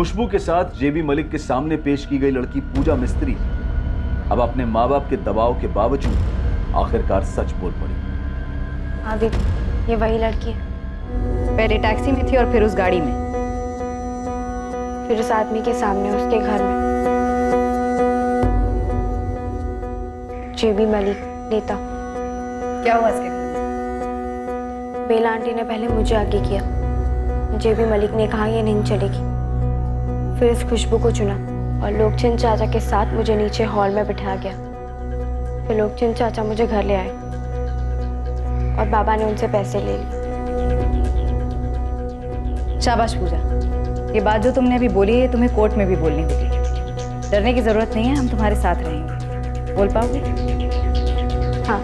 खुशबू के साथ जेबी मलिक के सामने पेश की गई लड़की पूजा मिस्त्री अब अपने माँ बाप के दबाव के बावजूद आखिरकार सच बोल पड़ी। आदित, ये वही लड़की है। पहले टैक्सी में थी और फिर उस गाड़ी में, फिर उस आदमी के सामने उसके घर में। जेबी मलिक नेता। क्या हुआ इसके घर में? बेला आंटी ने पहले मुझे आगे किया। जेबी मलिक ने कहा ये नहीं चलेगी। फिर इस खुशबू को चुना और लोकचंद चाचा के साथ मुझे नीचे हॉल में बिठा गया। फिर लोकचंद चाचा मुझे घर ले आए और बाबा ने उनसे पैसे ले लिए। शाबाश पूजा, ये बात जो तुमने अभी बोली है तुम्हें कोर्ट में भी बोलनी होगी। डरने की जरूरत नहीं है, हम तुम्हारे साथ रहेंगे। बोल पाओगे? हाँ।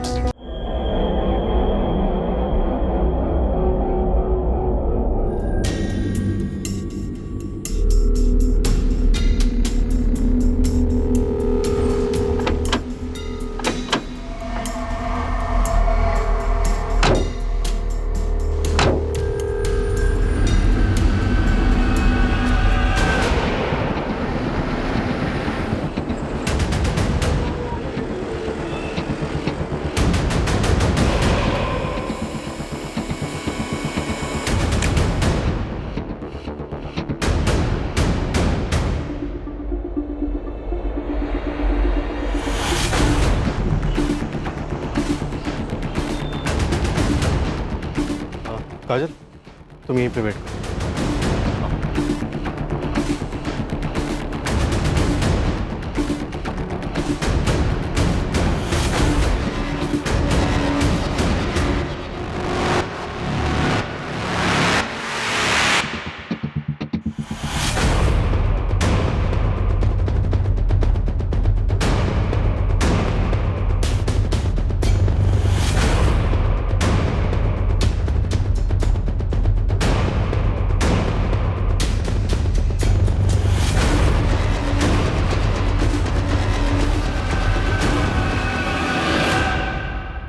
काजल, तुम यहीं पे वेट करो।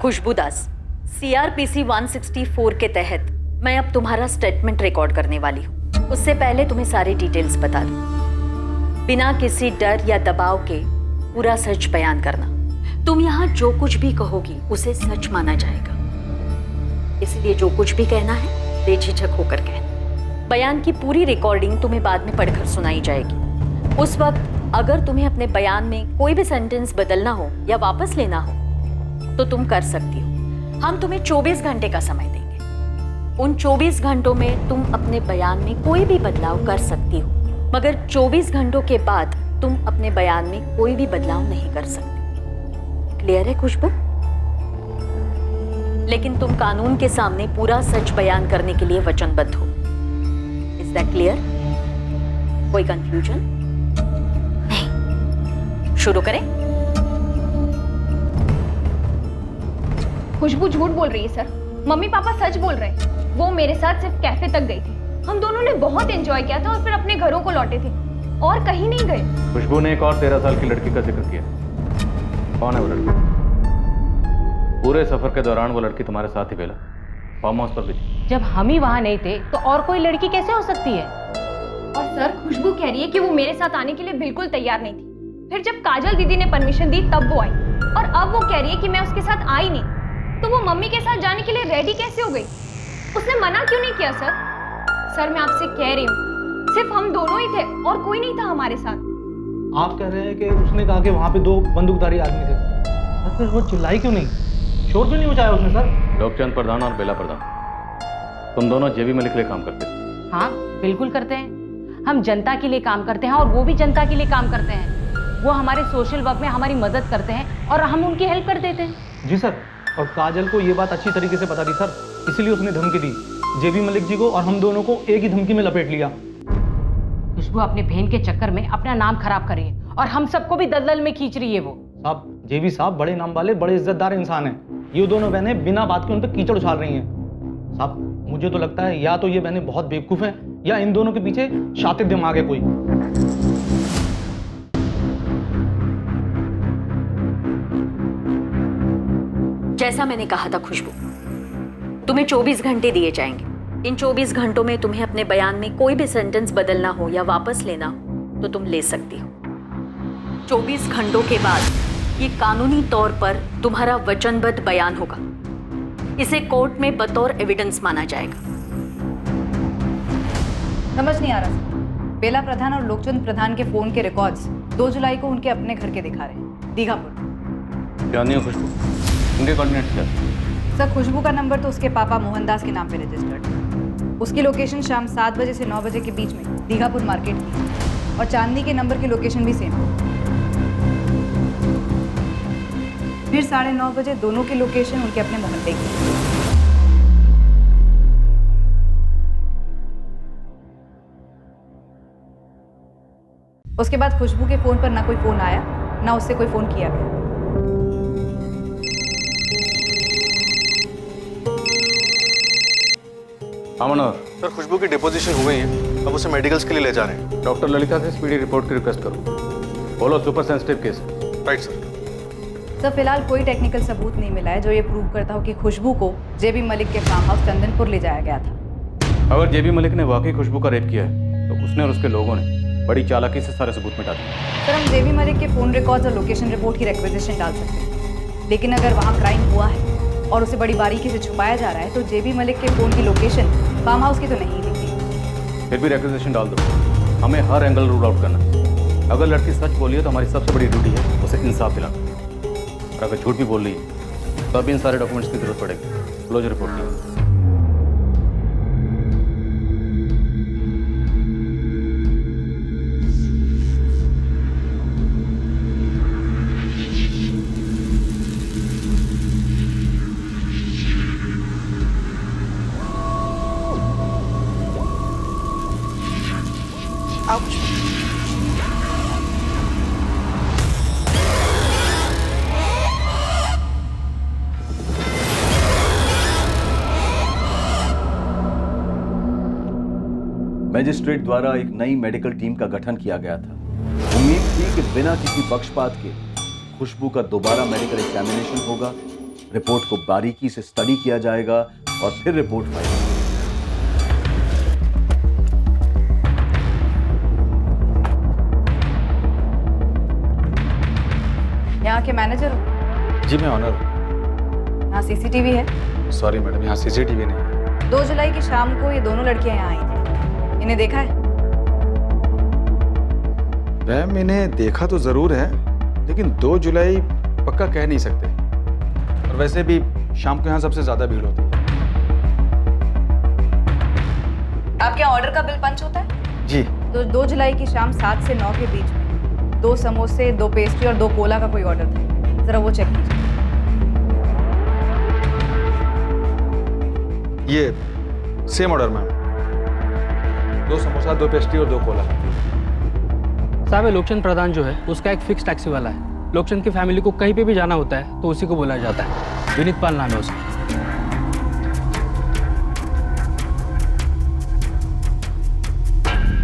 खुशबू दास, CRPC 164 के तहत मैं अब तुम्हारा स्टेटमेंट रिकॉर्ड करने वाली हूँ। उससे पहले तुम्हें सारी डिटेल्स बता दूं। बिना किसी डर या दबाव के पूरा सच बयान करना। तुम यहाँ जो कुछ भी कहोगी उसे सच माना जाएगा, इसलिए जो कुछ भी कहना है बेझिझक होकर कहना। बयान की पूरी रिकॉर्डिंग तुम्हें बाद में पढ़कर सुनाई जाएगी। उस वक्त अगर तुम्हें अपने बयान में कोई भी सेंटेंस बदलना हो या वापस लेना हो तो तुम कर सकती हो। हम तुम्हें 24 घंटे का समय देंगे। उन 24 घंटों में तुम अपने बयान में कोई भी बदलाव कर सकती हो, मगर 24 घंटों के बाद तुम अपने बयान में कोई भी बदलाव नहीं कर सकती। क्लियर है खुशबू? लेकिन तुम कानून के सामने पूरा सच बयान करने के लिए वचनबद्ध हो। Is that clear? कोई कंफ्यूजन नहीं? शुरू करें। खुशबू झूठ बोल रही है सर। मम्मी पापा सच बोल रहे हैं। वो मेरे साथ सिर्फ कैफे तक गई थी। हम दोनों ने बहुत एंजॉय किया था और फिर अपने घरों को लौटे थे और कहीं नहीं गए। खुशबू ने एक और 13 साल की लड़की का जिक्र किया। कौन है वो लड़की? पूरे सफर के दौरान वो लड़की तुम्हारे साथ ही बेला फार्म हाउस पर भी थी। जब हम ही वहां नहीं थे तो और कोई लड़की कैसे हो सकती है? और सर खुशबू कह रही है कि वो मेरे साथ आने के लिए बिल्कुल तैयार नहीं थी। फिर जब काजल दीदी ने परमिशन दी तब वो आई और अब वो कह रही है कि मैं उसके साथ आई नहीं। तो वो मम्मी के साथ जाने के लिए रेडी कैसे हो गई? उसने मना क्यों नहीं किया सर? सर मैं आपसे कह रही हूँ सिर्फ हम दोनों ही थे और कोई नहीं था हमारे साथ। आप कह रहे हैं कि उसने कहा कि वहाँ पे 2 बंदूकधारी आदमी थे, फिर वो चिल्लाई क्यों नहीं, शोर क्यों नहीं मचाया उसने सर? लोकचंद प्रधान और बेला प्रधान, तुम दोनों जेबी मलिक के लिए काम करते हो? हाँ बिल्कुल करते हैं। हम जनता के लिए काम करते हैं और वो भी जनता के लिए काम करते हैं। वो हमारे सोशल वर्क में हमारी मदद करते हैं और हम उनकी हेल्प कर देते हैं। जी सर, और काजल को ये बात अच्छी तरीके से पता थी सर, इसीलिए उसने धमकी दी जेबी मलिक जी को और हम दोनों को एक ही धमकी में लपेट लिया। खुशबू अपने बहन के चक्कर में अपना नाम खराब कर रही है और हम सबको भी दलदल में खींच रही है। वो साहब, जेबी साहब बड़े नाम वाले बड़े इज्जतदार इंसान हैं। ये दोनों बहनें बिना बात के उन पर कीचड़ उछाल रही हैं। साहब मुझे तो लगता है या तो ये बहनें बहुत बेवकूफ हैं या इन दोनों के पीछे शातिर दिमाग है कोई। जैसा मैंने कहा था खुशबू, तुम्हें 24 घंटे दिए जाएंगे। इन 24 घंटों में तुम्हें अपने बयान में कोई भी सेंटेंस बदलना हो या वापस लेना हो तो तुम ले सकती हो। 24 घंटों के बाद ये कानूनी तौर पर तुम्हारा वचनबद्ध बयान होगा। इसे कोर्ट में बतौर एविडेंस माना जाएगा। समझ नहीं आ रहा सर। बेला प्रधान और लोकचंद प्रधान के फोन के रिकॉर्ड्स 2 जुलाई को उनके अपने घर के दिखा रहे हैं, दीघापुर। जानती हो खुशबू, उनके कोऑर्डिनेट्स क्या थे? सर, खुशबू का नंबर तो उसके पापा मोहनदास के नाम पे रजिस्टर्ड है। उसकी लोकेशन शाम 7 बजे से 9 बजे के बीच में दीघापुर मार्केट की, और चांदनी के नंबर की लोकेशन भी सेम है। फिर 9:30 बजे दोनों की लोकेशन उनके अपने मोहल्ले की। उसके बाद खुशबू के फोन पर ना कोई फोन आया, ना उससे कोई फोन किया गया। हाँ मनोहर, सर खुशबू की डिपोजिशन हो गई है, अब उसे मेडिकल्स के लिए ले जा रहे हैं। डॉक्टर ललिता से स्पीडी रिपोर्ट की रिक्वेस्ट करो। बोलो super sensitive case. Right sir. Sir, फिलहाल कोई टेक्निकल सबूत नहीं मिला है जो ये प्रूव करता हो कि खुशबू को जेबी मलिक के फार्म हाउस चंदनपुर ले जाया गया था। अगर जेबी मलिक ने वाकई खुशबू का रेप किया है तो उसने और उसके लोगों ने बड़ी चालाकी से सारे सबूत मिटा दिए। सर, हम जेबी मलिक के फोन रिकॉर्ड्स और लोकेशन रिपोर्ट की रिक्वेजिशन डाल सकते हैं, लेकिन अगर वहाँ क्राइम हुआ है और उसे बड़ी बारीकी से छुपाया जा रहा है तो जेबी मलिक के फोन की लोकेशन फार्म हाउस की तो नहीं दिखती। फिर भी रिक्वेजिशन डाल दो, हमें हर एंगल रूल आउट करना। अगर लड़की सच बोली है तो हमारी सबसे बड़ी ड्यूटी है उसे इंसाफ दिलाना, और अगर झूठ भी बोल रही है तो अभी इन सारे डॉक्यूमेंट्स की जरूरत पड़ेगी। क्लोजर रिपोर्ट की। मजिस्ट्रेट द्वारा एक नई मेडिकल टीम का गठन किया गया था। उम्मीद थी कि बिना किसी पक्षपात के खुशबू का दोबारा मेडिकल एग्जामिनेशन होगा, रिपोर्ट को बारीकी से स्टडी किया जाएगा और फिर रिपोर्ट फाइल। यहाँ के मैनेजर हो? जी मैं ऑनर हूँ। यहाँ सीसीटीवी है? सॉरी मैडम, यहाँ सीसीटीवी नहीं है। 2 जुलाई की शाम को ये दोनों लड़कियां यहाँ आई थी, इन्हें देखा है? मैम इन्हें देखा तो जरूर है, लेकिन 2 जुलाई पक्का कह नहीं सकते, और वैसे भी शाम को यहाँ सबसे ज्यादा भीड़ होती है। आपके ऑर्डर का बिल पंच होता है? जी। तो 2 जुलाई की शाम 7 से 9 के बीच में 2 समोसे, 2 पेस्ट्री और 2 कोला का कोई ऑर्डर था, जरा वो चेक कीजिए। ये same order ma'am, 2 samosa, 2 pastry और 2 कोला। साहब, ये लोकचंद प्रधान जो है उसका एक फिक्स टैक्सी वाला है। लोकचंद की फैमिली को कहीं पे भी जाना होता है तो उसी को बुलाया जाता है। विनीत पाल नाम है उसका।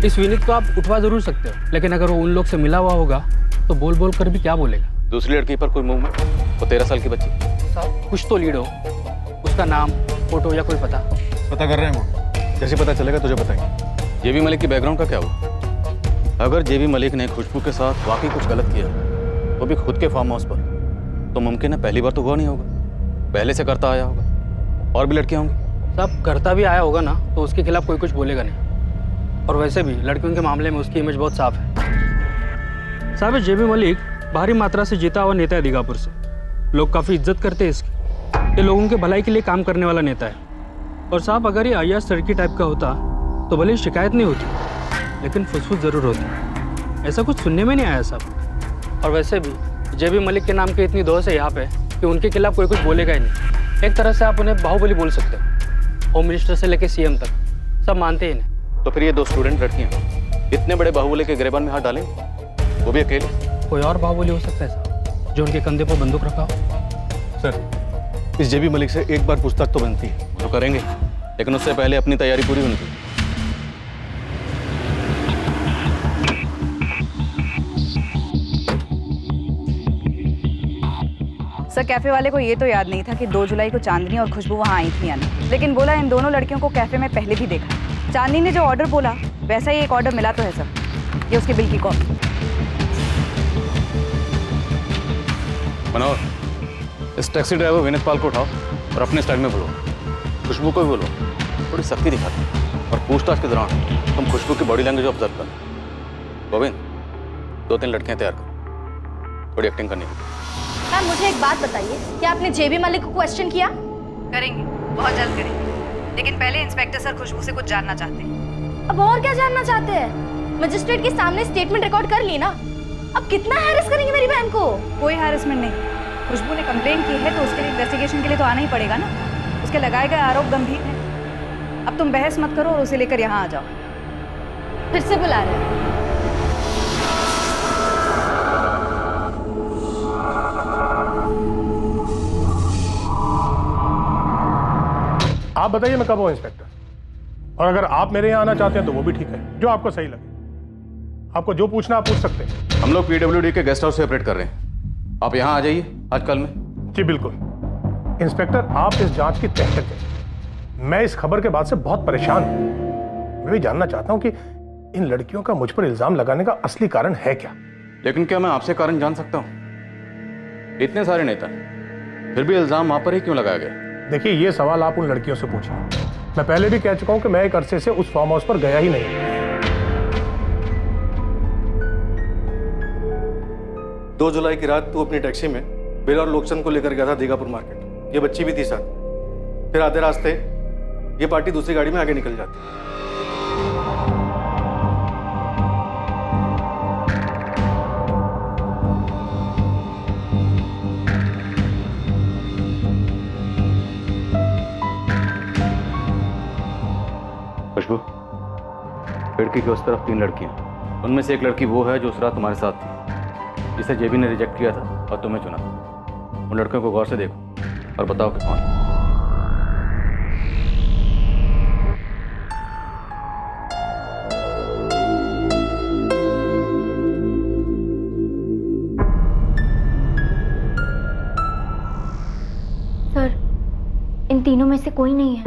इस विनीत को आप उठवा जरूर सकते हो, लेकिन अगर वो उन लोग से मिला हुआ होगा तो बोल बोल कर भी क्या बोलेगा। दूसरी लड़की पर कोई मूवमेंट? वो 13 साल की बच्ची। साहब, कुछ तो लीड हो, उसका नाम, फोटो या कोई पता कर रहे हैं वो, जैसे पता चलेगा तुझे बताएंगे। जेबी मलिक की बैकग्राउंड का क्या हुआ? अगर जेबी मलिक ने खुशबू के साथ वाकई कुछ गलत किया वो भी खुद के फार्म हाउस पर, तो मुमकिन है पहली बार तो हुआ नहीं होगा, पहले से करता आया होगा। और भी लड़कियां होंगी। साहब, करता भी आया होगा ना तो उसके खिलाफ कोई कुछ बोलेगा नहीं, और वैसे भी लड़कियों के मामले में उसकी इमेज बहुत साफ है। साहब, जेबी मलिक भारी मात्रा से जीता हुआ नेता है दीघापुर से। लोग काफ़ी इज्जत करते हैं इसकी। ये लोगों के भलाई के लिए काम करने वाला नेता है। और साहब, अगर ये अय्याज लड़की टाइप का होता तो भले ही शिकायत नहीं होती, लेकिन फुसफुस जरूर होती। ऐसा कुछ सुनने में नहीं आया साहब। और वैसे भी जेबी मलिक के नाम की इतनी दोष है यहाँ पे कि उनके खिलाफ कोई कुछ बोलेगा ही नहीं। एक तरह से आप उन्हें बाहुबली बोल सकते हो। होम मिनिस्टर से लेकर सीएम तक सब मानते ही इन्हें। तो फिर ये 2 स्टूडेंट लड़कियां इतने बड़े बाहुबली के गिरेबान में हाथ डालेंगे, वो भी अकेले? कोई और बाहुबली हो सकता है साहब, जो उनके कंधे पर बंदूक रखा हो। सर, इस जेबी मलिक से एक बार पूछताछ तो बनती है। तो करेंगे, लेकिन उससे पहले अपनी तैयारी पूरी होनी चाहिए। सर कैफे वाले को ये तो याद नहीं था कि 2 जुलाई को चांदनी और खुशबू वहाँ आई थी या नहीं, लेकिन बोला इन दोनों लड़कियों को कैफे में पहले भी देखा। चांदनी ने जो ऑर्डर बोला वैसा ही एक ऑर्डर मिला तो है सर, ये उसके बिल की कॉपी। मनोहर, इस टैक्सी ड्राइवर विनीत पाल को उठाओ और अपने स्टाइल में बोलो। खुशबू को भी बोलो, थोड़ी सख्ती दिखाते और पूछताछ के दौरान तुम खुशबू की बॉडी लैंग्वेज ऑब्जर्व कर। गोविंद, 2-3 लड़कियां तैयार कर, थोड़ी एक्टिंग करनी है। मैम मुझे एक बात बताइए, क्या आपने जेबी मलिक को क्वेश्चन किया? करेंगे, बहुत जल्द करेंगे, लेकिन पहले इंस्पेक्टर सर खुशबू से कुछ जानना चाहते हैं। अब और क्या जानना चाहते हैं? मजिस्ट्रेट के सामने स्टेटमेंट रिकॉर्ड कर ली ना, अब कितना हैरेस करेंगे मेरी बहन को? कोई हैरेसमेंट नहीं, खुशबू ने कंप्लेन की है तो उसके लिए इन्वेस्टिगेशन के लिए तो आना ही पड़ेगा ना। उसके लगाए गए आरोप गंभीर हैं। अब तुम बहस मत करो और उसे लेकर यहाँ आ जाओ। फिर से बुला रहे हैं। आप बताइए मैं कब हूं इंस्पेक्टर, और अगर आप मेरे यहाँ आना चाहते हैं तो वो भी ठीक है, जो आपको सही लगे। आपको जो पूछना आप पूछ सकते हैं। हम लोग PWD के गेस्ट हाउस से ऑपरेट कर रहे हैं, आप यहाँ आ जाइए आज कल में। जी बिल्कुल इंस्पेक्टर, आप इस जांच की तह तक जाइए। मैं इस खबर के बाद से बहुत परेशान हूं। मैं भी जानना चाहता हूं कि इन लड़कियों का मुझ पर इल्जाम लगाने का असली कारण है क्या। लेकिन क्या मैं आपसे कारण जान सकता हूँ? इतने सारे नेता, फिर भी इल्जाम आप पर ही क्यों लगाया गया? देखिए ये सवाल आप उन लड़कियों से पूछिए। मैं पहले भी कह चुका हूं कि मैं एक अरसे से उस फार्म हाउस पर गया ही नहीं। 2 जुलाई की रात तू अपनी टैक्सी में बिल और लोकचंद को लेकर गया था दीघापुर मार्केट। ये बच्ची भी थी साथ। फिर आधे रास्ते ये पार्टी दूसरी गाड़ी में आगे निकल जाती। खुशबू, खिड़की के उस तरफ 3 लड़कियां, उनमें से एक लड़की वो है जो उस रात तुम्हारे साथ थी, जिसे जेबी ने रिजेक्ट किया था और तुम्हें चुना। उन लड़कियों को गौर से देखो और बताओ कि कौन। सर, इन तीनों में से कोई नहीं है।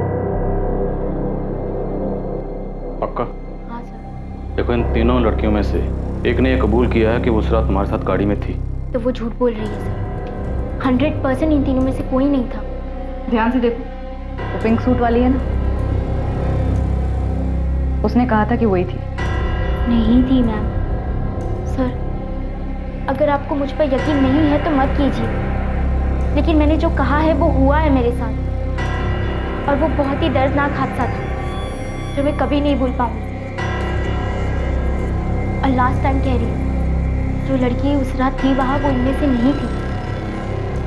पक्का? हाँ सर। देखो, इन तीनों लड़कियों में से एक ने यह कबूल किया है कि वो उस रात तुम्हारे साथ गाड़ी में थी। तो वो झूठ बोल रही है सर। 100% इन तीनों में से कोई नहीं था। ध्यान से देखो, वो पिंक सूट वाली है ना, उसने कहा था कि वही थी। नहीं थी मैम। सर, अगर आपको मुझ पर यकीन नहीं है तो मत कीजिए, लेकिन मैंने जो कहा है वो हुआ है मेरे साथ, और वो बहुत ही दर्दनाक हादसा था जो मैं कभी नहीं भूल पाऊंगी। और लास्ट टाइम कह रही हूँ, जो लड़की उस रात थी वहाँ वो इनमें से नहीं थी।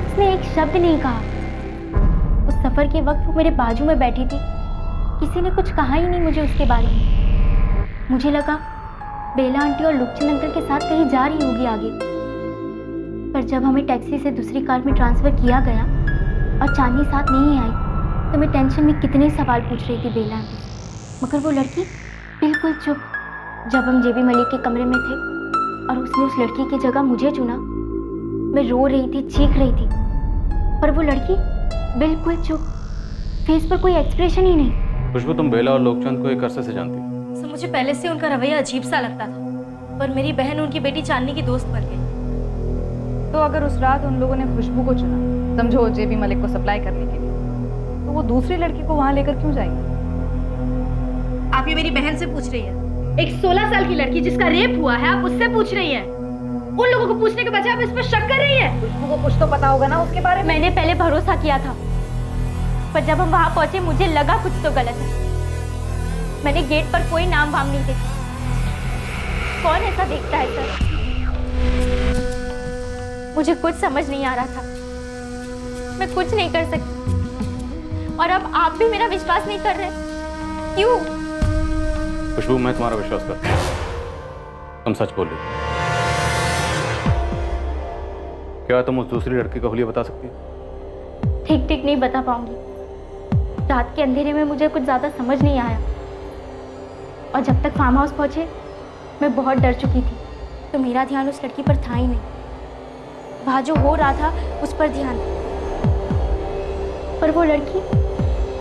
उसने एक शब्द नहीं कहा। उस सफर के वक्त वो मेरे बाजू में बैठी थी, किसी ने कुछ कहा ही नहीं मुझे उसके बारे में। मुझे लगा बेला आंटी और लुकचंद अंकल के साथ कहीं जा रही होगी आगे, पर जब हमें टैक्सी से दूसरी कार में ट्रांसफर किया गया और चांदनी साथ नहीं आई तो मैं टेंशन में कितने सवाल पूछ रही थी बेला आंटी से, मगर वो लड़की बिल्कुल चुप। जब हम जेबी मलिक के कमरे में थे और उसने उस लड़की की जगह मुझे चुना, मैं रो रही थी, चीख रही थी, पर वो लड़की बिल्कुल चुप, फेस पर कोई एक्सप्रेशन ही नहीं। खुशबू, तुम बेला और लोकचंद को एक अरसे से जानती हो। सर, मुझे पहले से उनका रवैया अजीब सा लगता था, पर मेरी बहन उनकी बेटी चांदनी की दोस्त बन गई। तो अगर उस रात उन लोगों ने खुशबू को चुना, समझो जेबी मलिक को सप्लाई करने के लिए, तो वो दूसरी लड़की को वहां लेकर क्यों जाएंगे? आप ये मेरी बहन से पूछ रही है? एक 16 साल की लड़की जिसका रेप हुआ है, आप उससे पूछ रही हैं? उन लोगों को पूछने के बजाय आप इस पर शक कर रही हैं? खुशबू को कुछ तो पता होगा ना उसके बारे में। मैंने पहले भरोसा किया था, पर जब हम वहां पहुंचे मुझे लगा कुछ तो गलत है। मैंने गेट पर कोई नाम वाम नहीं देखा। कौन ऐसा देखता है सर? मुझे कुछ समझ नहीं आ रहा था, मैं कुछ नहीं कर सकती, और अब आप भी मेरा विश्वास नहीं कर रहे। क्यों? खुशबू, मैं तुम्हारा विश्वास करता हूँ, तुम सच बोल रही हो। क्या तुम उस दूसरी लड़की का हुलिया बता सकती हो? ठीक ठीक नहीं बता पाऊंगी। रात के अंधेरे में मुझे कुछ ज्यादा समझ नहीं आया, और जब तक फार्म हाउस पहुंचे मैं बहुत डर चुकी थी, तो मेरा ध्यान उस लड़की पर था ही नहीं। वहाँ जो हो रहा था उस पर ध्यान था। पर वो लड़की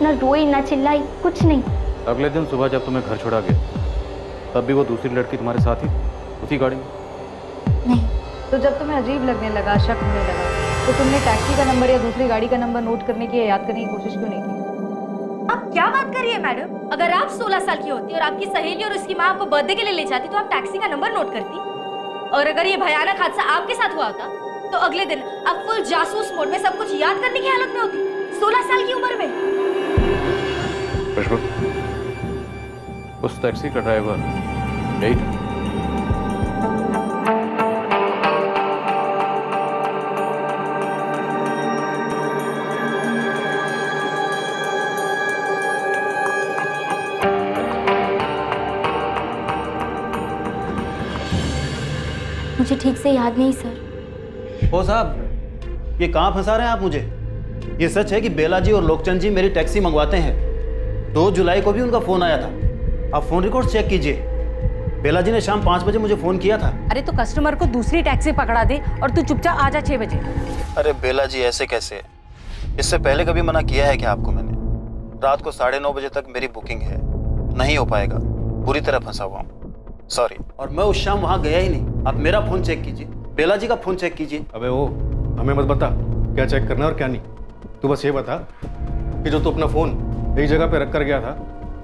ना रोई ना चिल्लाई, कुछ नहीं। अगले दिन सुबह जब तुम्हें घर छोड़ा गया तब भी वो दूसरी लड़की तुम्हारे साथ ही उसी गाड़ी में? नहीं। तो जब तुम्हें अजीब लगने लगा, शक होने लगा, तो तुमने टैक्सी का नंबर या दूसरी गाड़ी का नंबर नोट करने की या याद करने की कोशिश क्यों नहीं की? आप क्या बात कर रही है मैडम? अगर आप 16 साल की होती और आपकी सहेली और उसकी माँ आपको बर्थडे के लिए ले जाती तो आप टैक्सी का नंबर नोट करती। और अगर ये भयानक हादसा आपके साथ हुआ होता तो अगले दिन आप फुल जासूस मोड में सब कुछ याद करने की हालत में होती, 16 साल की उम्र में। खुशबू, उस टैक्सी का ड्राइवर यही था। मुझे ठीक से याद नहीं सर। ओ साहब, ये कहाँ फंसा रहे हैं आप मुझे? ये सच है कि बेला जी और लोकचंद जी मेरी टैक्सी मंगवाते हैं। 2 जुलाई को भी उनका फोन आया था। आप फोन रिकॉर्ड चेक कीजिए। बेला जी ने शाम 5 बजे मुझे फोन किया था। अरे तो कस्टमर को दूसरी टैक्सी पकड़ा दे और तू चुपचाप आ जा 6 बजे। अरे बेला जी ऐसे कैसे? इससे पहले कभी मना किया है क्या आपको मैंने? रात को 9:30 बजे तक मेरी बुकिंग है, नहीं हो पाएगा। पूरी तरह फंसा हुआ हूँ, सॉरी। और मैं उस शाम वहाँ गया ही नहीं। आप मेरा फोन चेक कीजिए, बेला जी का फोन चेक कीजिए। अबे ओ, हमें मत बता क्या चेक करना है और क्या नहीं। तू बस ये बता कि जो तू अपना फ़ोन एक जगह पे रख कर गया था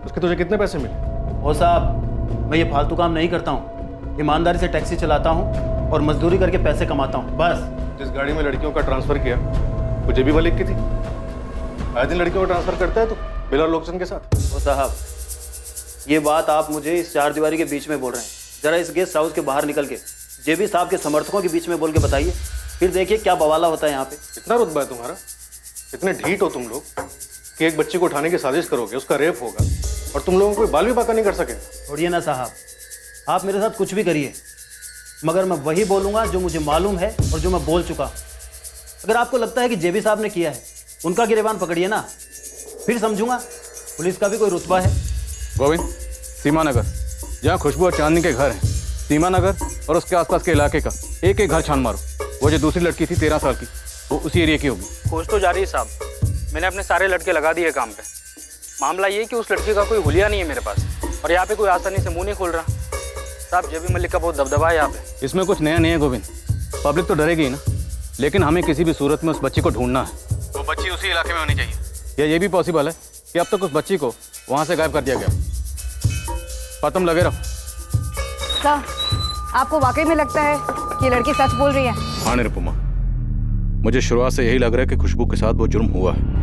उसके तुझे कितने पैसे मिले? ओ साहब, मैं ये फालतू काम नहीं करता हूँ। ईमानदारी से टैक्सी चलाता हूँ और मजदूरी करके पैसे कमाता हूँ, बस। जिस गाड़ी में लड़कियों का ट्रांसफ़र किया वो जेबी मलिक की थी। आए दिन लड़कियों का ट्रांसफ़र करता है तो बेला और लोकचंद के साथ। ओ साहब, ये बात आप मुझे इस 4 दीवारी के बीच में बोल रहे हैं। जरा इस गेस्ट हाउस के बाहर निकल के जेबी साहब के समर्थकों के बीच में बोल के बताइए, फिर देखिए क्या बवाला होता है यहाँ पे। इतना रुतबा है तुम्हारा? इतने ढीठ हो तुम लोग कि एक बच्ची को उठाने की साजिश करोगे, उसका रेप होगा और तुम लोगों को कोई बाल भी बाका नहीं कर सके। छोड़िए ना साहब, आप मेरे साथ कुछ भी करिए, मगर मैं वही बोलूँगा जो मुझे मालूम है और जो मैं बोल चुका। अगर आपको लगता है कि जेबी साहब ने किया है, उनका गिरेबान पकड़िए ना, फिर समझूंगा पुलिस का भी कोई रुतबा है। गोविंद, सीमा नगर, जहाँ खुशबू और चांदनी के घर हैं, सीमा नगर और उसके आसपास के इलाके का एक एक घर छान मारो। वो जो दूसरी लड़की थी 13 साल की, वो उसी एरिया की होगी। खोज तो जारी है साहब, मैंने अपने सारे लड़के लगा दिए काम पे। मामला ये कि उस लड़की का कोई हुलिया नहीं है मेरे पास, और यहाँ पे कोई आसानी से मुंह नहीं खोल रहा। साहब, जेबी मलिक का बहुत दबदबा है यहाँ पे। इसमें कुछ नया नहीं है गोविंद, पब्लिक तो डरेगी ही ना, लेकिन हमें किसी भी सूरत में उस बच्ची को ढूंढना है। वो बच्ची उसी इलाके में होनी चाहिए। या ये भी पॉसिबल है कि अब तक उस बच्ची को वहाँ से गायब कर दिया गया, पर तुम लगे रहो। साहब, आपको वाकई में लगता है कि ये लड़की सच बोल रही है? हाँ निरुपमा, मुझे शुरुआत से यही लग रहा है कि खुशबू के साथ वो जुर्म हुआ है।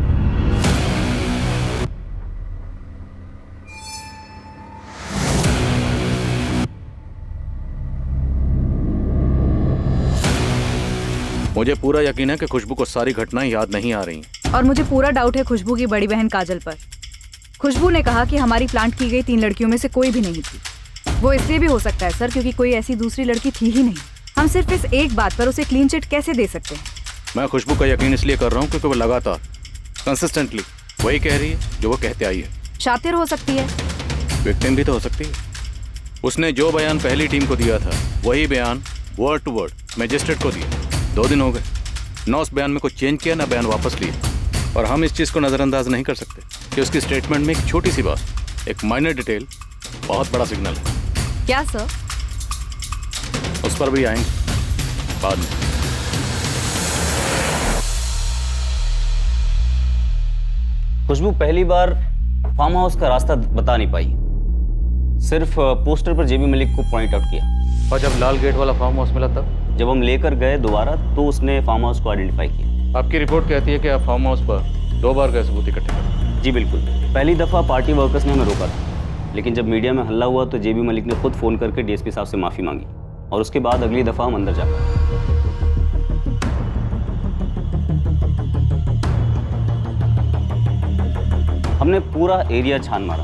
मुझे पूरा यकीन है कि खुशबू को सारी घटनाएं याद नहीं आ रही। और मुझे पूरा डाउट है खुशबू की बड़ी बहन काजल पर। खुशबू ने कहा कि हमारी प्लांट की गई 3 लड़कियों में से कोई भी नहीं थी। वो इसलिए भी हो सकता है सर क्योंकि कोई ऐसी दूसरी लड़की थी ही नहीं। हम सिर्फ इस एक बात पर उसे क्लीन चिट कैसे दे सकते हैं? मैं खुशबू का यकीन इसलिए कर रहा हूँ क्योंकि वो लगातार कंसिस्टेंटली वही कह रही है जो वो कहते आई है। शातिर हो सकती है, विक्टिम भी तो हो सकती है। उसने जो बयान पहली टीम को दिया था वही बयान वर्ड टू वर्ड मजिस्ट्रेट को दिया। 2 दिन हो गए, ना उस बयान में कुछ चेंज किया ना बयान वापस लिया। और हम इस चीज़ को नज़रअंदाज नहीं कर सकते कि उसकी स्टेटमेंट में एक छोटी सी बात, एक माइनर डिटेल बहुत बड़ा सिग्नल है। क्या सर? उस पर भी आएंगे बाद में। खुशबू पहली बार फार्म हाउस का रास्ता बता नहीं पाई, सिर्फ पोस्टर पर जेबी मलिक को पॉइंट आउट किया। और जब लाल गेट वाला फार्म हाउस मिला तब जब हम लेकर गए दोबारा तो उसने फार्म हाउस को आइडेंटिफाई किया। आपकी रिपोर्ट कहती है कि आप फार्म हाउस पर 2 बार गए सबूत इकट्ठे कर। जी बिल्कुल। पहली दफ़ा पार्टी वर्कर्स ने हमें रोका था, लेकिन जब मीडिया में हल्ला हुआ तो जेबी मलिक ने खुद फ़ोन करके डीएसपी साहब से माफ़ी मांगी और उसके बाद अगली दफ़ा हम अंदर जा पाए। हमने पूरा एरिया छान मारा,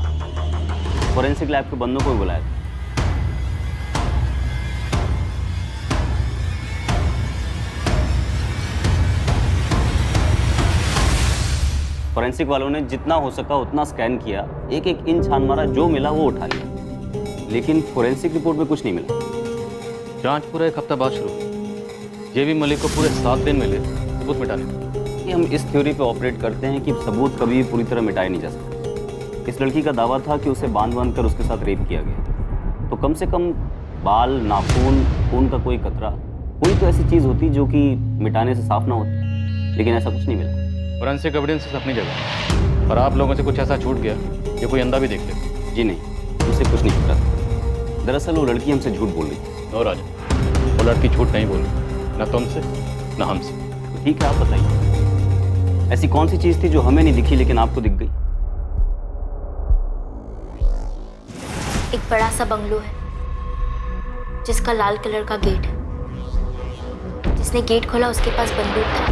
फोरेंसिक लैब के बंदों को भी बुलाया था। फोरेंसिक वालों ने जितना हो सका उतना स्कैन किया, एक एक इंच छान मारा, जो मिला वो उठा लिया, लेकिन फोरेंसिक रिपोर्ट में कुछ नहीं मिला। जांच पूरा 1 हफ्ता बाद शुरू हुई। जेबी मलिक को पूरे 7 दिन मिले सबूत मिटाने को। कि हम इस थ्योरी पे ऑपरेट करते हैं कि सबूत कभी भी पूरी तरह मिटाए नहीं जा सकते। इस लड़की का दावा था कि उसे बांध कर उसके साथ रेप किया गया, तो कम से कम बाल, नाखून, खून का कोई कतरा, कोई तो ऐसी चीज़ होती जो कि मिटाने से साफ ना होती, लेकिन ऐसा कुछ नहीं मिला। फोरेंसिक एविडेंस अपनी जगह, पर आप लोगों से कुछ ऐसा छूट गया जो कोई अंधा भी देख ले। जी नहीं, उसे कुछ नहीं छूटा था। दरअसल वो लड़की हमसे झूठ बोल रही थी। और राजा, वो लड़की झूठ नहीं बोली, ना तुमसे ना हमसे। तो ठीक है, आप बताइए ऐसी कौन सी चीज़ थी जो हमें नहीं दिखी लेकिन आपको दिख गई? एक बड़ा सा बंगलो है जिसका लाल कलर का गेट है। जिसने गेट खोला उसके पास बंदूक था।